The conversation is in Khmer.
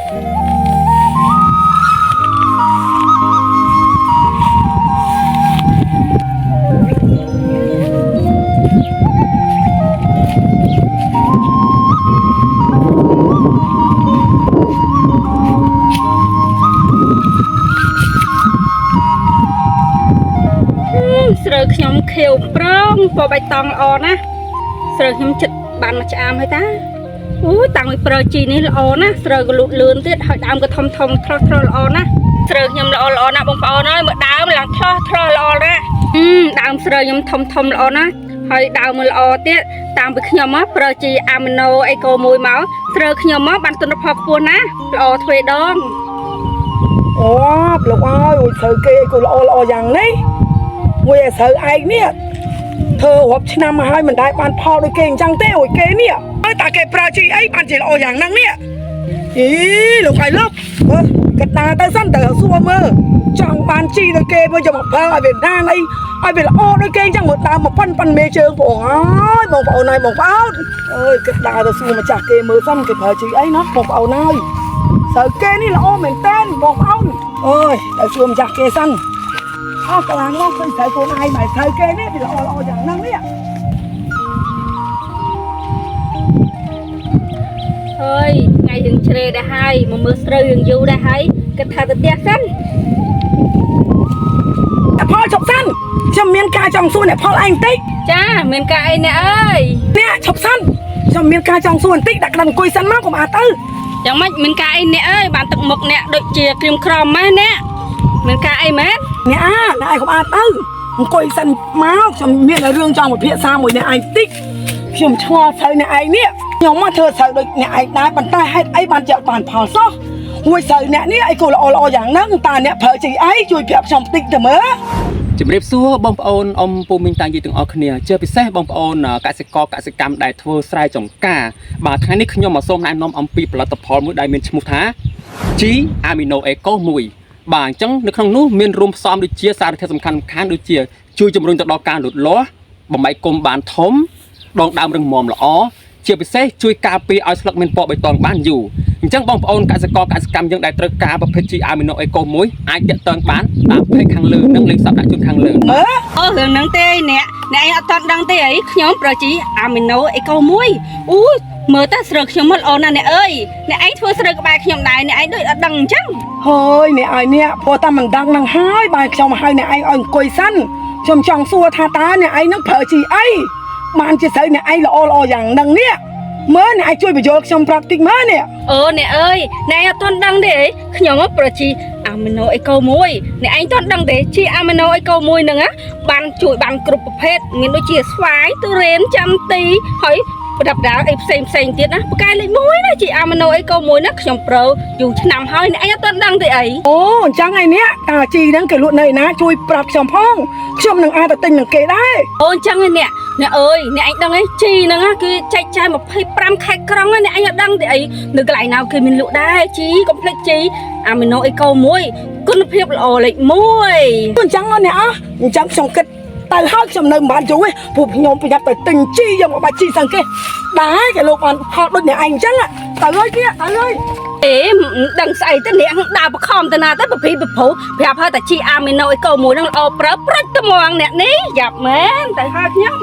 ស្រូវខ្ញុំខៀវប្រងពណ៌បៃតងល្អណាស់ស្រូវខ្ញុំចិត្តបានមកឆ្អាមហើយតាអូយតាំងពីប្រើជីនេះល្អណាស់ស្រូវក៏លូតលឿនទៀតហើយដើមក៏ធំធំថ្លោះថ្លោះល្អណាស់ស្រូវខ្ញុំល្អល្អណាស់បងប្អូនអើយមើលដើមឡើងថ្លោះថ្លោះល្អណាស់ដើមស្រូវខ្ញុំធំធំល្អណាស់ហើយដើមមើលល្អទៀតតាំងពីខ្ញុំមកប្រើជីអាមីណូអេកូមួយមកស្រូវខ្ញុំមកបានទិន្នផលខ្ពស់ណាស់ល្អទ្វេដងអូលោកអើយស្រូវគេក៏ល្អល្អយ៉ាងនេះមួយស្រូវឯងនេះធ្វើរាប់ឆ្នាំមកហើយមិនដែលបានផលដូចគេអញ្ចឹងទេអូយគេនេះហើយតាគេប្រើជីអីបានជាល្អយ៉ាងហ្នឹងនេះអីលោកហើយលោកគិតដើរទៅសិនទៅសួរមើលចង់បានជីដូចគេមើលយកមកប្រើឲ្យវាដានអីឲ្យវាល្អដូចគេអញ្ចឹងមើលដើមមកប៉ុនមេជើងបងអើយបងប្អូនហើយបងប្អូនអើយគិតដើរទៅសួរម្ចាស់គេមើលសិនគេប្រើជីអីណាបងប្អូនហើយស្រូវគេនេះល្អមែនតើបងប្អូនអើយទៅសួរម្ចាស់គេសិនអស់កន្លងមកឃើញស្រូវកូនឯងមកស្រូវគេនេះវាល្អល្អយ៉ាងហ្នឹងនេះហើយថ្ងៃយើងជ្រេដែរហើយមកមើលស្រូវយើងយូរដែរហើយគិតថាទៅផ្ទះសិនផលឈប់សិនខ្ញុំមានការចង់សួរអ្នកផលឯងបន្តិចចាមានការអីអ្នកអើយអ្នកឈប់សិនខ្ញុំមានការចង់សួរបន្តិចដាក់ក្តាន់អង្គុយសិនមកកុំអាចទៅយ៉ាងម៉េចមានការអីអ្នកអើយបានទឹកមុខអ្នកដូចជាក្រៀមក្រំម៉េះអ្នកមានការអីមែនអ្នកឯងកុំអាចទៅអង្គុយសិនមកខ្ញុំមានរឿងចង់ពិភាក្សាមួយអ្នកឯងបន្តិចខ្ញុំឆ្ងល់ស្រូវអ្នកឯងនេះខ្ញុំមកធ្វើស្រូវដូចអ្នកឯងដែរប៉ុន្តែហេតុអីបានជាបានផលសោះមួយស្រូវអ្នកនេះអីក៏ល្អល្អយ៉ាងហ្នឹងតើអ្នកប្រើជីអីជួយប្រាប់ខ្ញុំបន្តិចទៅមើលជំរាបសួរបងប្អូនអ៊ំពូមីងតាំងយីទាំងអស់គ្នាជាពិសេសបងប្អូនកសិករកសិកម្មដែលធ្វើស្រែចម្ការបាទថ្ងៃនេះខ្ញុំមកសូមណែនាំអំពីផលិតផលមួយដែលមានឈ្មោះថា G Amino Eco 1បាទអញ្ចឹងនៅក្នុងនោះមានរួមផ្សំដូចជាសារធាតុសំខាន់ដូចជាជួយជំរុញទៅដល់ការលូតលាស់បំបែកគុម្ពបានធំដងដើមរឹងមាំល្អជាពិសេសជួយការពារឲ្យស្លឹកមានពណ៌បៃតងបានយូរអញ្ចឹងបងប្អូនកសិករកសិកម្មយើងដែលត្រូវការប្រភេទ G Amino Eco 1អាចទាក់ទងបានតាមเพจខាងលើនិងលេខស័ព្ទដាក់ជូនខាងលើអូរឿងហ្នឹងទេអ្នកឯងអត់ទាន់ដឹងទេអីខ្ញុំប្រើ G Amino Eco 1អូមើលទៅស្រូវខ្ញុំមកល្អណាស់អ្នកអើយអ្នកឯងធ្វើស្រូវក្បែរខ្ញុំដែរអ្នកឯងដូចអត់ដឹងអញ្ចឹងហើយអ្នកឯងនេះព្រោះតែមិនដឹងនឹងហើយបានខ្ញុំឲ្យអ្នកឯងឲ្យអង្គុយសិនខ្ញុំចង់សួរថាតើអ្នកឯងនឹងប្រើជីអីបានជាស្រូវអ្នកឯងល្អល្អយ៉ាងហ្នឹងនេះមើលអ្នកឯងជួយបញ្យល់ខ្ញុំប្រាប់តិចមើលនេះអូអ្នកអើយអ្នកឯងអត់ទាន់ដឹងទេអីខ្ញុំប្រើជី Amino Eco 1អ្នកឯងទាន់ដឹងទេជី Amino Eco 1ហ្នឹងបានជួយបានគ្រប់ប្រភេទមានដូចជាស្វាយទុរេនចាំទីហើយប្រដាប់ដាវអីផ្សេងទៀតណាប្រកែលេខ1ណាជី Amino Eco 1ណាខ្ញុំប្រើយូរឆ្នាំហើយអ្នកឯងអត់ទាន់ដឹងទេអីអូអញ្ចឹងឯនេះតាជីហ្នឹងគេលក់នៅឯណាជួយប្រាប់ខ្ញុំផងខ្ញុំនឹងអាចទៅទិញនឹងគេដែរអូអញ្ចឹងឯអ្នកអើយអ្នកឯងដឹងឯងជីហ្នឹងគឺចែកចាយ25ខែក្រុងអ្នកឯងអត់ដឹងទេអីនៅកន្លែងណាគេមានលក់ដែរជីកុំភ្លេចជី Amino Eco 1គុណភាពល្អលេខ1អញ្ចឹងអ្នកអញ្ចឹងខ្ញុំគិតតែហើយខ្ញុំនៅមិនបានយូរទេព្រោះខ្ញុំប្រយ័ត្នទៅទិញជីយកមកបាច់ជីសិនគេដែរគេលោកបានផលដូចអ្នកឯងអញ្ចឹងទៅហើយគេទៅហើយអេដឹងស្អីទៅអ្នកដើរបខំទៅណាទៅប្រភីប្រភោប្រាប់ហើយតែជី Amino Eco 1ហ្នឹងល្អប្រើប្រាច់ត្មងអ្នកនេះយ៉ាប់មែនទៅហើយខ្ញុំ